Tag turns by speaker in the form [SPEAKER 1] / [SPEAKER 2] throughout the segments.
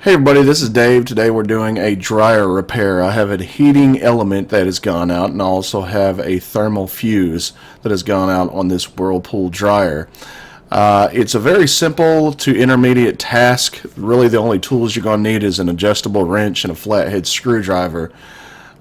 [SPEAKER 1] Hey everybody, this is Dave. Today we're doing a dryer repair. I have a heating element that has gone out, and I also have a thermal fuse that has gone out on this Whirlpool dryer. It's a very simple to intermediate task. Really the only tools you're going to need is an adjustable wrench and a flathead screwdriver.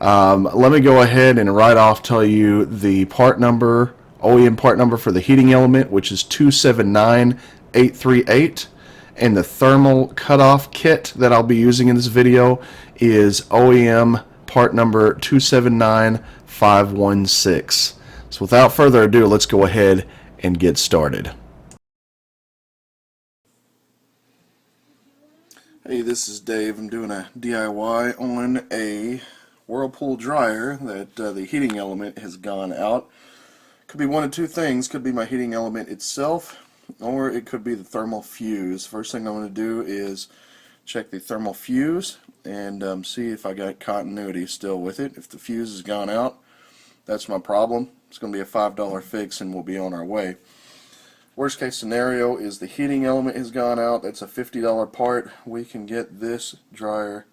[SPEAKER 1] Let me go ahead and right off tell you the part number, OEM part number for the heating element, which is 279838. And the thermal cutoff kit that I'll be using in this video is OEM part number 279516. So without further ado, let's go ahead and get started. Hey, this is Dave. I'm doing a DIY on a Whirlpool dryer that the heating element has gone out. Could be one of two things. Could be my heating element itself, or it could be the thermal fuse. First thing I'm going to do is check the thermal fuse and see if I got continuity still with it. If the fuse has gone out, that's my problem. It's going to be a $5 fix and we'll be on our way. Worst case scenario is the heating element has gone out. That's a $50 part. We can get this dryer,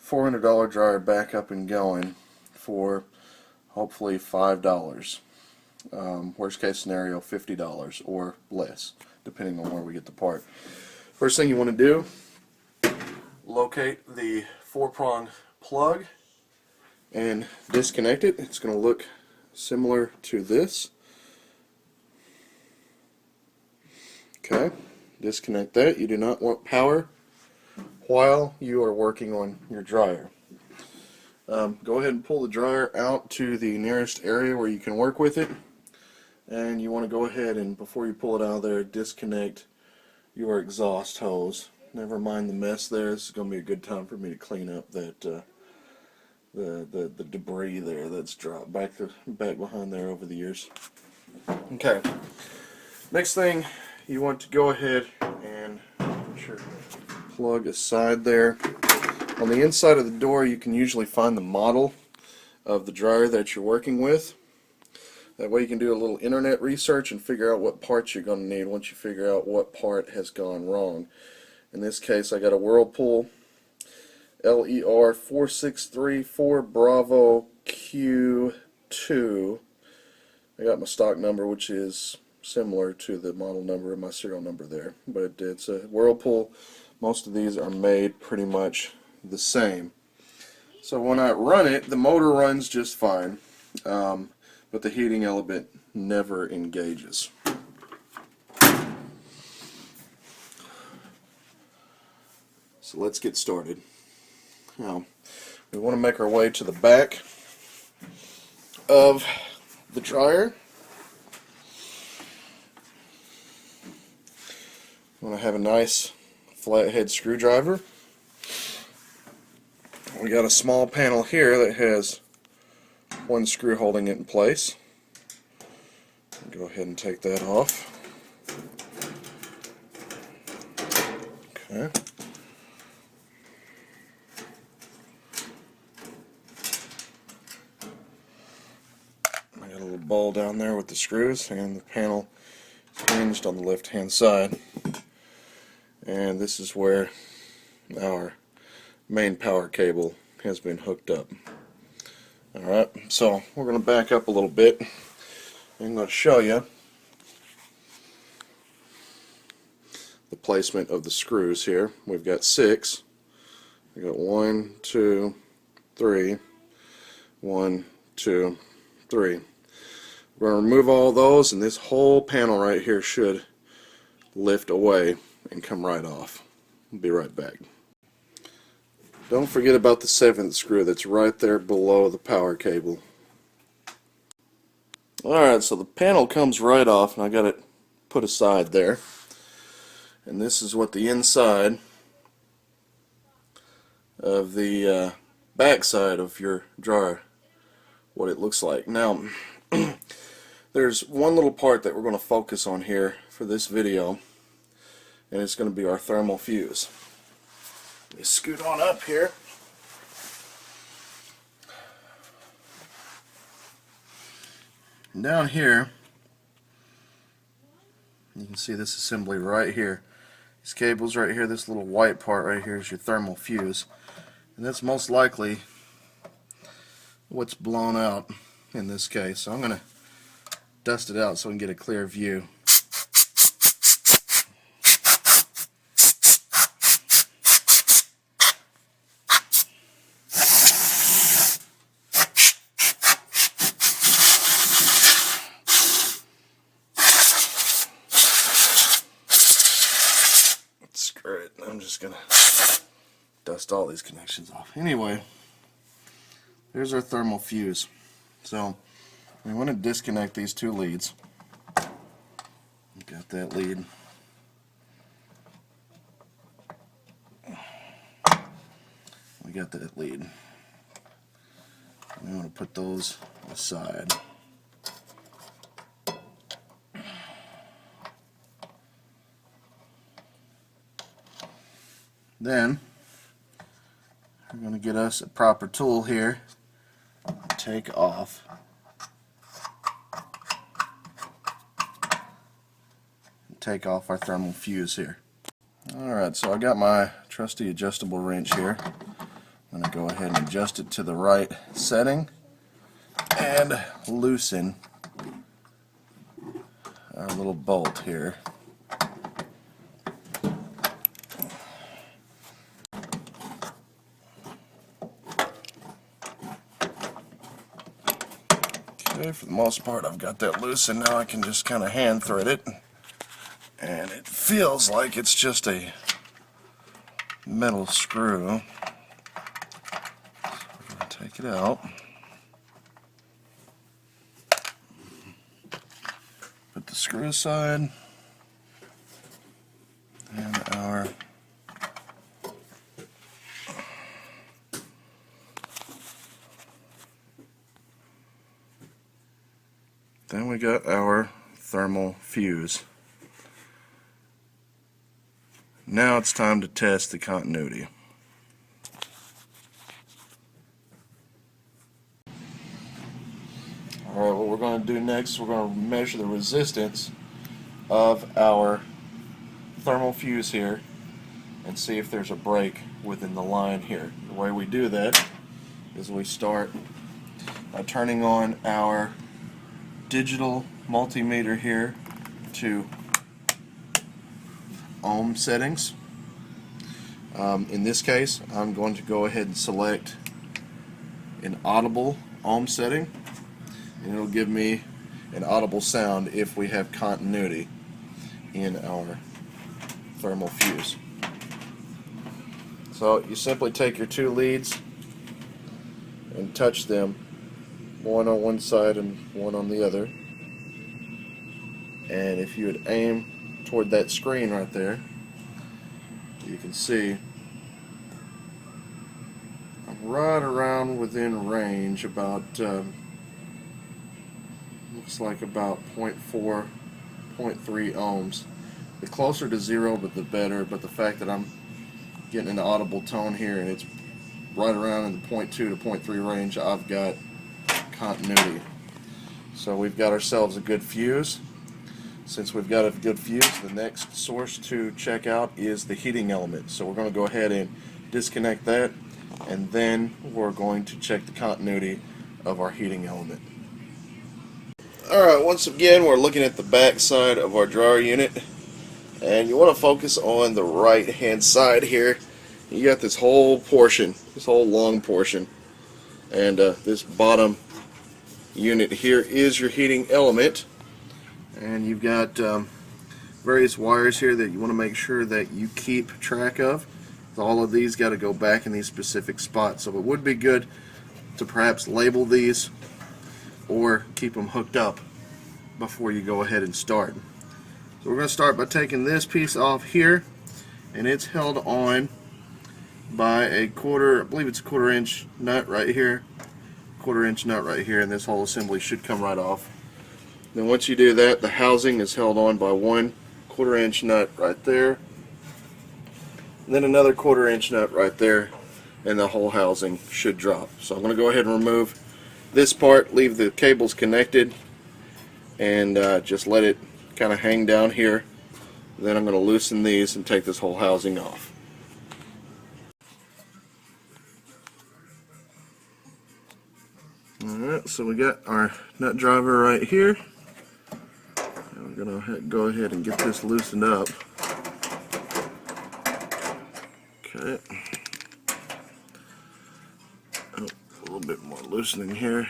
[SPEAKER 1] $400 dryer, back up and going for hopefully $5. Worst case scenario, $50 or less, depending on where we get the part. First thing you want to do, locate the 4-prong plug and disconnect it. It's going to look similar to this. Okay, disconnect that. You do not want power while you are working on your dryer. Go ahead and pull the dryer out to the nearest area where you can work with it. And you want to go ahead and, before you pull it out of there, disconnect your exhaust hose. Never mind the mess there. This is going to be a good time for me to clean up that the debris there that's dropped back behind there over the years. Okay. Next thing, you want to go ahead and put your plug aside there. On the inside of the door, you can usually find the model of the dryer that you're working with. That way you can do a little internet research and figure out what parts you're going to need once you figure out what part has gone wrong. In this case, I got a Whirlpool LER4634BQ2. I got my stock number, which is similar to the model number and my serial number there. But it's a Whirlpool. Most of these are made pretty much the same. So when I run it, the motor runs just fine. But the heating element never engages. So let's get started. Now, we want to make our way to the back of the dryer. We want to have a nice flathead screwdriver. We got a small panel here that has one screw holding it in place. Go ahead and take that off. Okay. I got a little ball down there with the screws, and the panel is hinged on the left hand side. And this is where our main power cable has been hooked up. Alright, so we're going to back up a little bit. I'm going to show you the placement of the screws here. We've got 6. We've got 1, 2, 3, 1, 2, 3. We're going to remove all those, and this whole panel right here should lift away and come right off. We'll be right back. Don't forget about the 7th screw that's right there below the power cable. Alright, so the panel comes right off, and I got it put aside there. And this is what the inside of the back side of your dryer, what it looks like. Now, there's one little part that we're going to focus on here for this video, and it's going to be our thermal fuse. Let me scoot on up here. And down here, you can see this assembly right here These cables right here, this little white part right here is your thermal fuse, and that's most likely what's blown out in this case. So I'm going to dust it out so we can get a clear view. Screw it, I'm just going to dust all these connections off. Anyway, there's our thermal fuse. So we want to disconnect these two leads. Got that lead. We got that lead. We want to put those aside. Then we're going to get us a proper tool here. Take off our thermal fuse here. Alright, so I got my trusty adjustable wrench here. I'm going to go ahead and adjust it to the right setting and loosen our little bolt here. Okay, for the most part I've got that loose, and now I can just kind of hand thread it, and it feels like it's just a metal screw. So we're going to take it out, put the screw aside, and our then we got our thermal fuse. Now it's time to test the continuity. Alright, what we're going to do next, we're going to measure the resistance of our thermal fuse here and see if there's a break within the line here. The way we do that is we start by turning on our digital multimeter here to ohm settings. In this case, I'm going to go ahead and select an audible ohm setting, and it'll give me an audible sound if we have continuity in our thermal fuse. So you simply take your two leads and touch them, one on one side and one on the other, and if you would aim toward that screen right there, you can see I'm right around within range, about looks like about 0.4, 0.3 ohms. The closer to zero, but the better. But the fact that I'm getting an audible tone here and it's right around in the 0.2 to 0.3 range, I've got continuity. So we've got ourselves a good fuse. Since we've got a good fuse, the next source to check out is the heating element. So we're going to go ahead and disconnect that, and then we're going to check the continuity of our heating element. Alright, once again we're looking at the back side of our dryer unit, and you want to focus on the right hand side here. You got this whole portion, this whole long portion, and this bottom unit here is your heating element. And you've got various wires here that you want to make sure that you keep track of. All of these got to go back in these specific spots. So it would be good to perhaps label these or keep them hooked up before you go ahead and start. So we're going to start by taking this piece off here, and it's held on by a quarter, I believe it's a 1/4 inch nut right here, 1/4 inch nut right here, and this whole assembly should come right off. Then once you do that, the housing is held on by one 1/4 inch nut right there, and then another 1/4 inch nut right there, and the whole housing should drop. So I'm going to go ahead and remove this part, leave the cables connected, and just let it kind of hang down here Then I'm going to loosen these and take this whole housing off. Alright, so we got our nut driver right here. And we're going to go ahead and get this loosened up. Okay. Oh, a little bit more loosening here.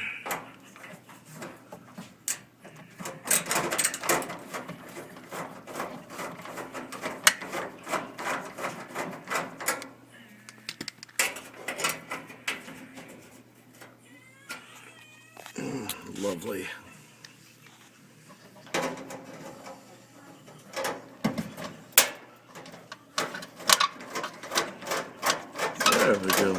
[SPEAKER 1] Lovely. There we go.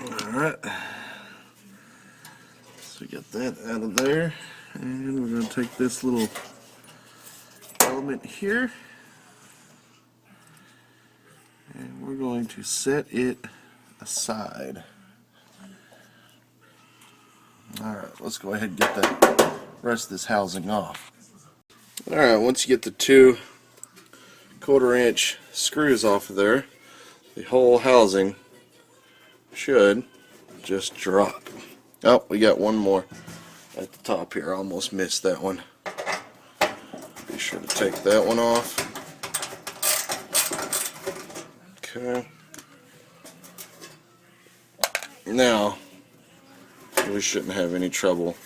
[SPEAKER 1] Alright. So we got that out of there. And we're going to take this little element here. And we're going to set it aside. Alright, let's go ahead and get the rest of this housing off. Alright, once you get the 2 1/4-inch screws off of there, the whole housing should just drop. Oh, we got one more at the top here. I almost missed that one. Be sure to take that one off. Okay. Now, we shouldn't have any trouble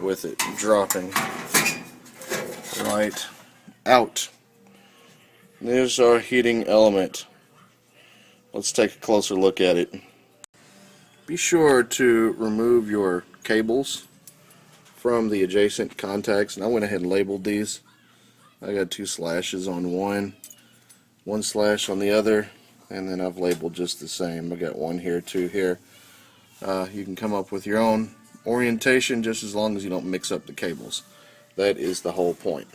[SPEAKER 1] with it dropping right out. There's our heating element. Let's take a closer look at it. Be sure to remove your cables from the adjacent contacts, and I went ahead and labeled these. I got 2 slashes on one slash on the other, and then I've labeled just the same. I got 1 here, 2 here. You can come up with your own orientation just as long as you don't mix up the cables. That is the whole point.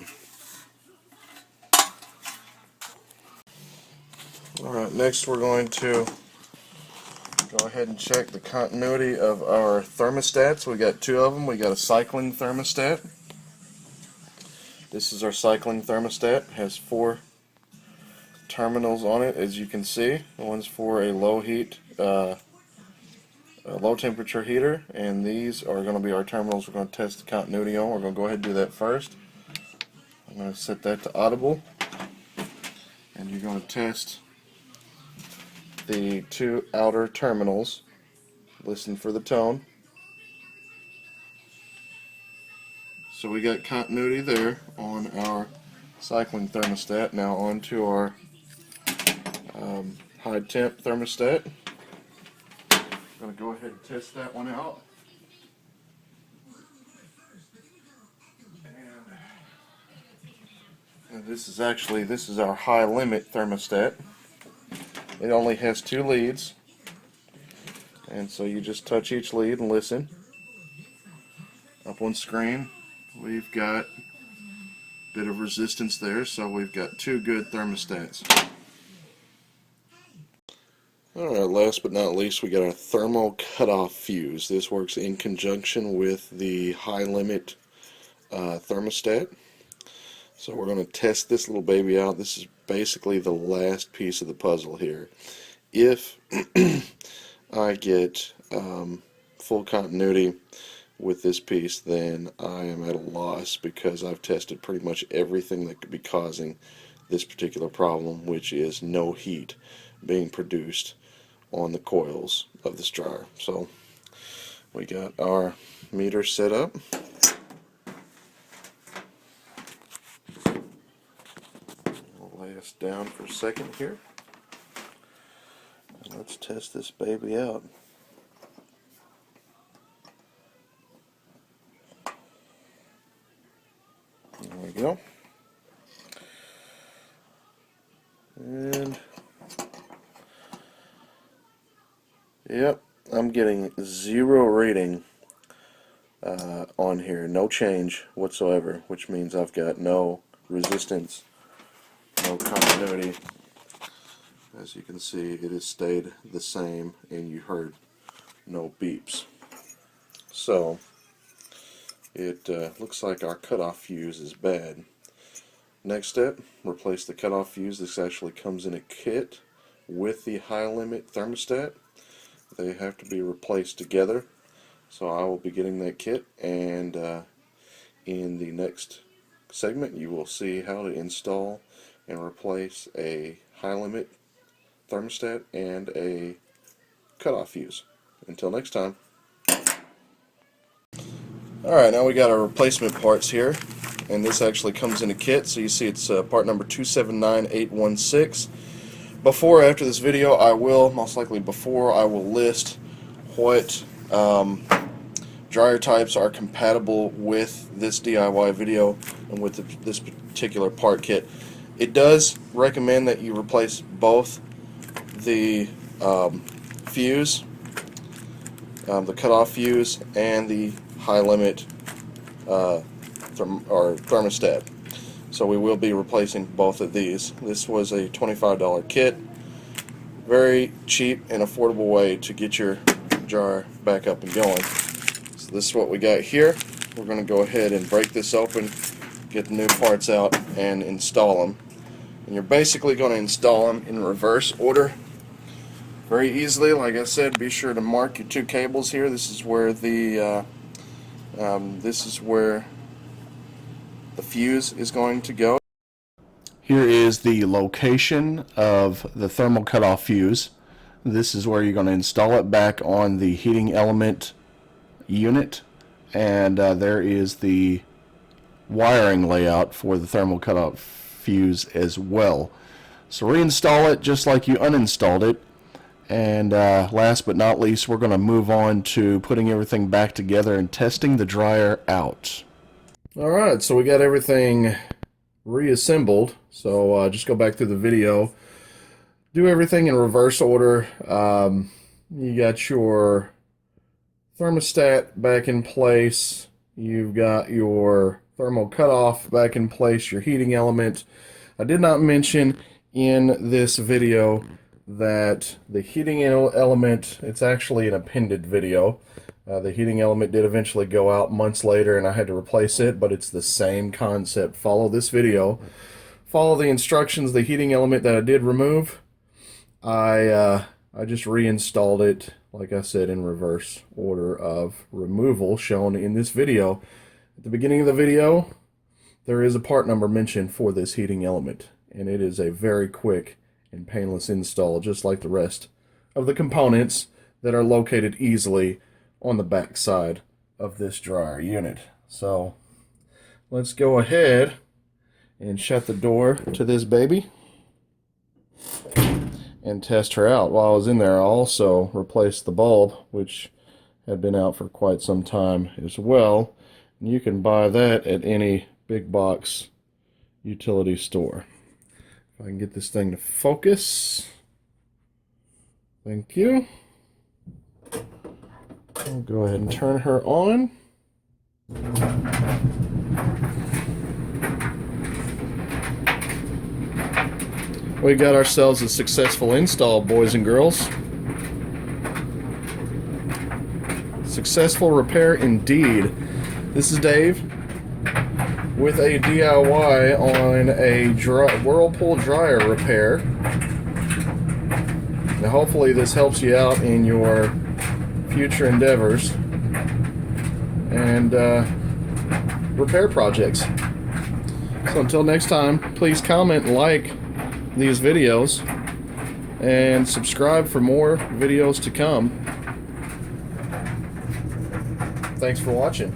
[SPEAKER 1] Alright, next we're going to go ahead and check the continuity of our thermostats. We got 2 of them. We got a cycling thermostat. This is our cycling thermostat. It has 4 terminals on it, as you can see. One's for a low temperature heater, and these are going to be our terminals we're going to test the continuity on. We're going to go ahead and do that first. I'm going to set that to audible, and you're going to test the 2 outer terminals. Listen for the tone. So we got continuity there on our cycling thermostat. Now on to our high temp thermostat. I'm going to go ahead and test that one out. And this is our high limit thermostat. It only has 2 leads, and so you just touch each lead and listen. Up on screen we've got a bit of resistance there, so we've got 2 good thermostats. Alright, last but not least, we got our thermal cutoff fuse. This works in conjunction with the high limit thermostat. So we're going to test this little baby out. This is basically the last piece of the puzzle here. If I get full continuity with this piece, then I am at a loss, because I've tested pretty much everything that could be causing this particular problem, which is no heat being produced on the coils of this dryer. So we got our meter set up. We'll lay us down for a second here, and let's test this baby out. There we go. And yep, I'm getting 0 rating on here, no change whatsoever, which means I've got no resistance, no continuity. As you can see, it has stayed the same, and you heard no beeps. So it looks like our cutoff fuse is bad. Next step, replace the cutoff fuse. This actually comes in a kit with the high limit thermostat. They have to be replaced together. So I will be getting that kit, and in the next segment you will see how to install and replace a high limit thermostat and a cutoff fuse. Until next time. Alright, now we got our replacement parts here, and this actually comes in a kit. So you see it's part number 279816. Before or after this video, I will, most likely before, I will list what dryer types are compatible with this DIY video and with this particular part kit. It does recommend that you replace both the fuse, the cutoff fuse, and the high limit thermostat. So we will be replacing both of these. This was a $25 kit. Very cheap and affordable way to get your jar back up and going. So this is what we got here. We're going to go ahead and break this open, get the new parts out, and install them. And you're basically going to install them in reverse order. Very easily, like I said, be sure to mark your 2 cables here. This is where the fuse is going to go. Here is the location of the thermal cutoff fuse. This is where you're going to install it back on the heating element unit, and there is the wiring layout for the thermal cutoff fuse as well. So reinstall it just like you uninstalled it. And last but not least, we're going to move on to putting everything back together and testing the dryer out. Alright, so we got everything reassembled. So just go back through the video. Do everything in reverse order. You got your thermostat back in place. You've got your thermal cutoff back in place, your heating element. I did not mention in this video that the heating element, it's actually an appended video. The heating element did eventually go out months later and I had to replace it, but it's the same concept. Follow this video. Follow the instructions. The heating element that I did remove, I just reinstalled it, like I said, in reverse order of removal shown in this video. At the beginning of the video, there is a part number mentioned for this heating element, and it is a very quick and painless install, just like the rest of the components that are located easily on the back side of this dryer unit. So let's go ahead and shut the door to this baby and test her out. While I was in there, I also replaced the bulb, which had been out for quite some time as well. And you can buy that at any big box utility store. If I can get this thing to focus. Thank you. I'll go ahead and turn her on. We got ourselves a successful install, boys and girls. Successful repair indeed. This is Dave with a DIY on a Whirlpool dryer repair. Now hopefully this helps you out in your future endeavors and repair projects. So until next time, please comment and like these videos and subscribe for more videos to come. Thanks for watching.